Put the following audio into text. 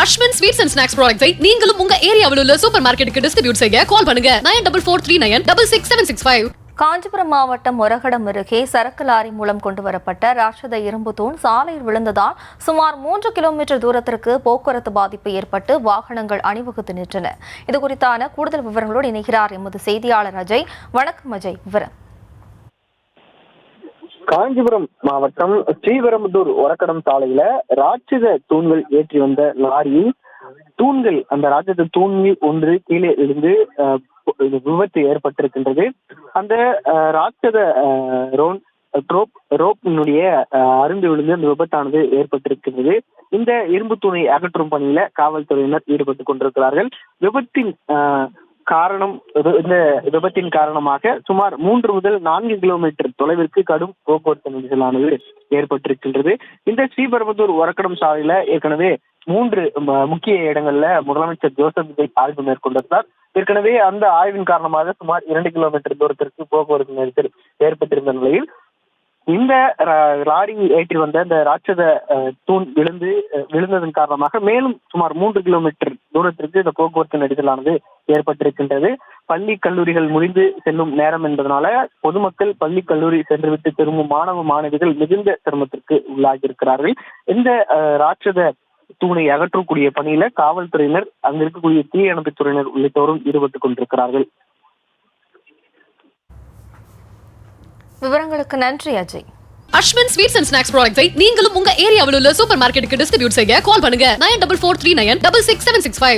Ashwin sweets and snacks ப்ராடக்ட்ஸை நீங்களும் உங்க ஏரியாவில் உள்ள சூப்பர் மார்க்கெட்டுக்கு டிஸ்ட்ரிபியூட் செய்ய கால் பண்ணுங்க 9443966765. காஞ்சிபுரம் மாவட்டம் ஒரகடம் அருகே சரக்கு லாரி மூலம் கொண்டுவரப்பட்ட ராட்சத இரும்பு தூண் சாலையில் விழுந்ததால் சுமார் 3 கிலோமீட்டர் தூரத்திற்கு போக்குவரத்து பாதிப்பு ஏற்பட்டு வாகனங்கள் அணிவகுத்து நின்றன. இதுகுறித்தான கூடுதல் விவரங்களோடு இணைகிறார் எமது செய்தியாளர் அஜய். வணக்கம் அஜய், விவரம். காஞ்சிபுரம் மாவட்டம் ஸ்ரீபெரும்புதூர் ஒரக்கடம் சாலையில ராட்சத தூண்கள் ஏற்றி வந்த லாரியில் தூண்கள் அந்த ராட்சத தூண்கள் ஒன்று கீழே இருந்து விபத்து ஏற்பட்டிருக்கின்றது. அந்த ராட்சத ரோப்பினுடைய அருந்து விழுந்து அந்த விபத்தானது ஏற்பட்டிருக்கின்றது. இந்த இரும்பு தூணை அகற்றும் பணியில காவல்துறையினர் ஈடுபட்டுக் கொண்டிருக்கிறார்கள். இந்த விபத்தின் காரணமாக சுமார் 3 முதல் 4 கிலோமீட்டர் தொலைவிற்கு கடும் போக்குவரத்து நெரிசலானது ஏற்பட்டிருக்கின்றது. இந்த ஸ்ரீபெரும்புதூர் ஒரக்கடம் சாலையில ஏற்கனவே 3 முக்கிய இடங்கள்ல முதலமைச்சர் ஜோசப் விஜய் ஆய்வு மேற்கொண்டிருந்தார். ஏற்கனவே அந்த ஆய்வின் காரணமாக சுமார் 2 கிலோமீட்டர் தூரத்திற்கு போக்குவரத்து நெரிசல் ஏற்பட்டிருந்த நிலையில் இந்த லாரி ஏற்றி வந்த இந்த ராட்சத தூண் விழுந்ததன் காரணமாக மேலும் சுமார் 3 கிலோமீட்டர் தூரத்திற்கு இந்த போக்குவரத்து நெரிசலானது ஏற்பட்டிருக்கின்றது. பள்ளி கல்லூரிகள் முடிந்து செல்லும் நேரம் என்பதனால பொதுமக்கள் பள்ளி கல்லூரி சென்றுவிட்டு திரும்பும் மாணவ மாணவிகள் மிகுந்த சிரமத்திற்கு உள்ளாகியிருக்கிறார்கள். இந்த ராட்சத தூணை அகற்றக்கூடிய பணியில காவல்துறையினர், அங்க இருக்கக்கூடிய தீயணைப்புத் துறையினர் உள்ளிட்டோரும் ஈடுபட்டுக் கொண்டிருக்கிறார்கள். விவரங்களுக்கு நன்றி Ajay. Ashwin sweets and snacks ப்ராடக்ட்ஸை நீங்களும் உங்க ஏரியாவில் உள்ள சூப்பர் மார்க்கெட்டுக்கு டிஸ்ட்ரிபியூட் செய்ய கால் பண்ணுங்க 9443966765.